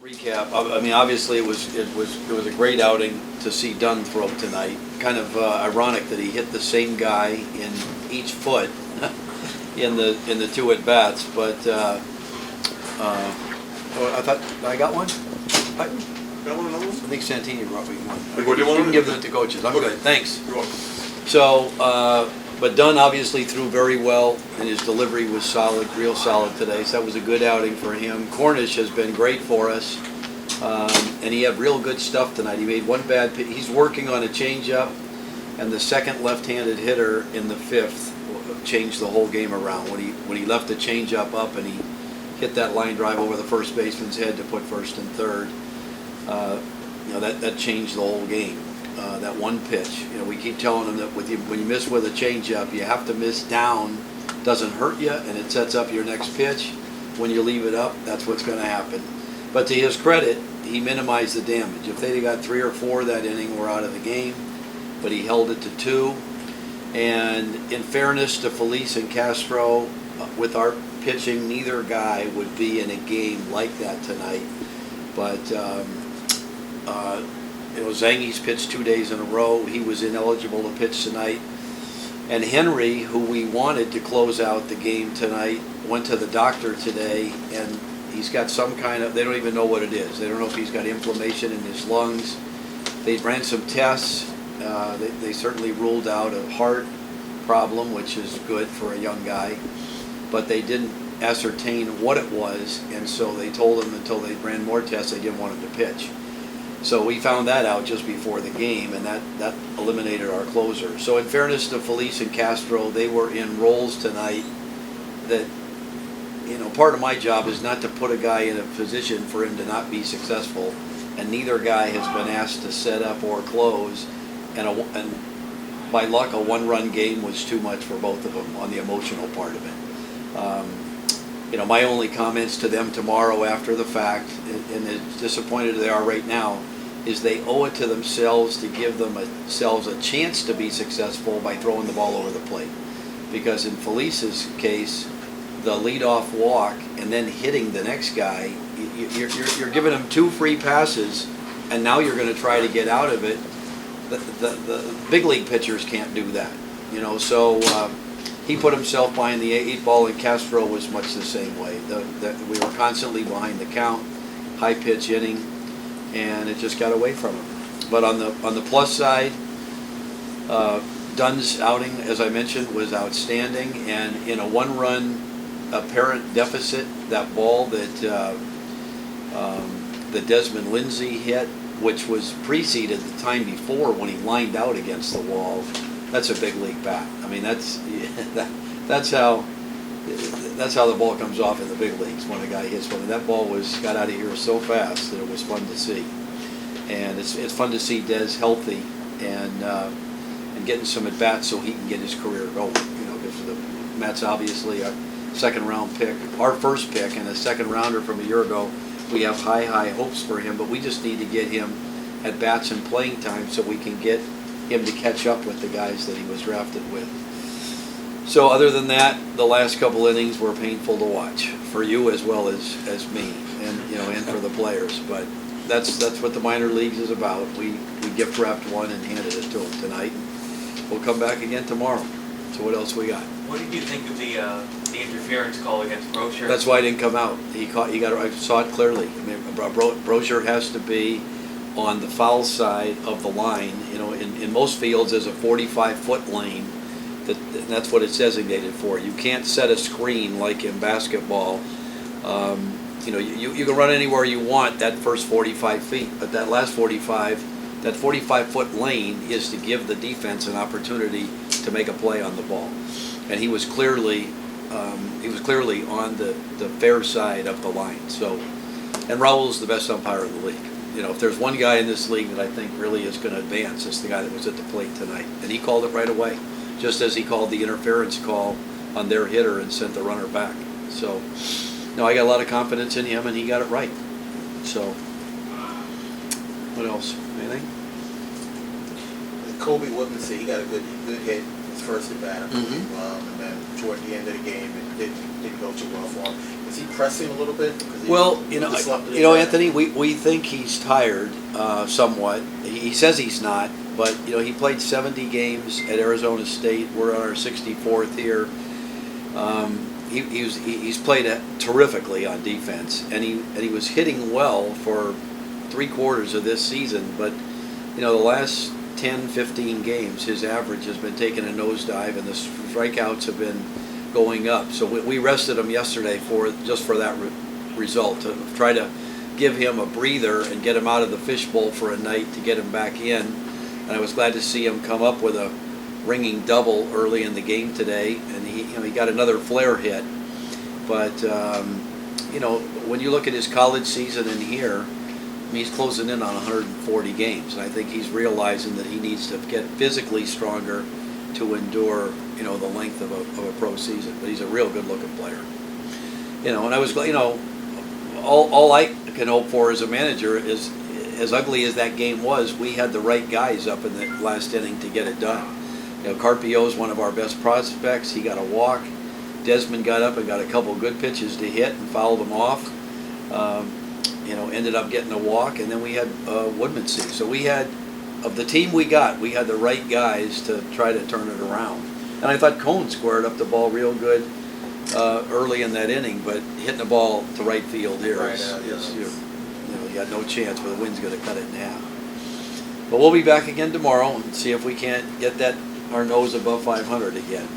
Recap. I mean, obviously, it was a great outing to see Dunn throw tonight. Kind of ironic that he hit the same guy in each foot in the two at bats. But I thought I got one. Got one another one? I think Santini brought me one. You want can one? give them to coaches. I'm good. Thanks. You're welcome. So, but Dunn obviously threw very well, and his delivery was solid, real solid today. So that was a good outing for him. Cornish has been great for us, and he had real good stuff tonight. He made one bad pitch. He's working on a changeup, and the second left-handed hitter in the fifth changed the whole game around. When he left the changeup up and he hit that line drive over the first baseman's head to put first and third, that changed the whole game. That one pitch, we keep telling them that when you miss with a changeup, you have to miss down. Doesn't hurt you, and it sets up your next pitch. When you leave it up, that's what's going to happen. But to his credit, he minimized the damage. If they'd have got 3 or 4 that inning, we're out of the game. But he held it to 2. And in fairness to Felice and Castro, with our pitching, neither guy would be in a game like that tonight. But Zangi's pitched 2 days in a row. He was ineligible to pitch tonight. And Henry, who we wanted to close out the game tonight, went to the doctor today, and he's got some kind of, they don't even know what it is. They don't know if he's got inflammation in his lungs. They ran some tests. They certainly ruled out a heart problem, which is good for a young guy. But they didn't ascertain what it was, and so they told him until they ran more tests, they didn't want him to pitch. So we found that out just before the game, and that eliminated our closer. So in fairness to Felice and Castro, they were in roles tonight that, part of my job is not to put a guy in a position for him to not be successful, and neither guy has been asked to set up or close, and by luck, a one-run game was too much for both of them on the emotional part of it. My only comments to them tomorrow after the fact, and as disappointed they are right now, is they owe it to themselves to give themselves a chance to be successful by throwing the ball over the plate. Because in Felice's case, the leadoff walk and then hitting the next guy, you're giving him 2 free passes, and now you're going to try to get out of it. The big league pitchers can't do that, So he put himself behind the 8 ball, and Castro was much the same way. We were constantly behind the count, high pitch inning, and it just got away from him. But on the plus side, Dunn's outing, as I mentioned, was outstanding, and in a 1-run apparent deficit, that ball that Desmond Lindsay hit, which was preceded the time before when he lined out against the wall. That's a big league bat. I mean, that's how the ball comes off in the big leagues when a guy hits one. And that ball got out of here so fast that it was fun to see. And it's fun to see Des healthy and getting some at bats so he can get his career going. Because Matt's obviously a second-round pick, our first pick, and a second-rounder from a year ago. We have high hopes for him, but we just need to get him at bats and playing time so we can get him to catch up with the guys that he was drafted with. So other than that, the last couple innings were painful to watch for you as well as me, and and for the players. But that's what the minor leagues is about. We gift wrapped one and handed it to them tonight. We'll come back again tomorrow. So what else we got? What did you think of the interference call against Brosher? That's why I didn't come out. I saw it clearly. I mean, Brosher has to be on the foul side of the line. In most fields, there's a 45-foot lane. That's what it's designated for. You can't set a screen like in basketball. You can run anywhere you want that first 45 feet, but that last 45, that 45-foot lane is to give the defense an opportunity to make a play on the ball. And he was clearly on the fair side of the line. So, and Raul's the best umpire in the league. If there's one guy in this league that I think really is going to advance, it's the guy that was at the plate tonight. And he called it right away, just as he called the interference call on their hitter and sent the runner back. So, no, I got a lot of confidence in him, and he got it right. So, what else? Anything? Kobe Woodman said he got a good hit. first at bat, and then toward the end of the game, it didn't go too well for him. Is he pressing a little bit? Because Well, he slept in his head? Anthony, we think he's tired somewhat. He says he's not, but he played 70 games at Arizona State. We're on our 64th here. He's played terrifically on defense, and he was hitting well for 3/4 of this season. But the last 10, 15 games, his average has been taking a nosedive, and the strikeouts have been going up. So we rested him yesterday for that result, to try to give him a breather and get him out of the fishbowl for a night to get him back in. And I was glad to see him come up with a ringing double early in the game today, and he got another flare hit. But when you look at his college season in here, he's closing in on 140 games, and I think he's realizing that he needs to get physically stronger to endure the length of a pro season. But he's a real good looking player. And I was glad. All I can hope for as a manager is, as ugly as that game was, we had the right guys up in the last inning to get it done. Carpio's one of our best prospects. He got a walk. Desmond got up and got a couple good pitches to hit and fouled them off. Ended up getting a walk, and then we had Woodmansee. So we had, of the team we had the right guys to try to turn it around. And I thought Cone squared up the ball real good early in that inning, but hitting the ball to right field here you got no chance, but the wind's going to cut it in half. But we'll be back again tomorrow and see if we can't get our nose above 500 again.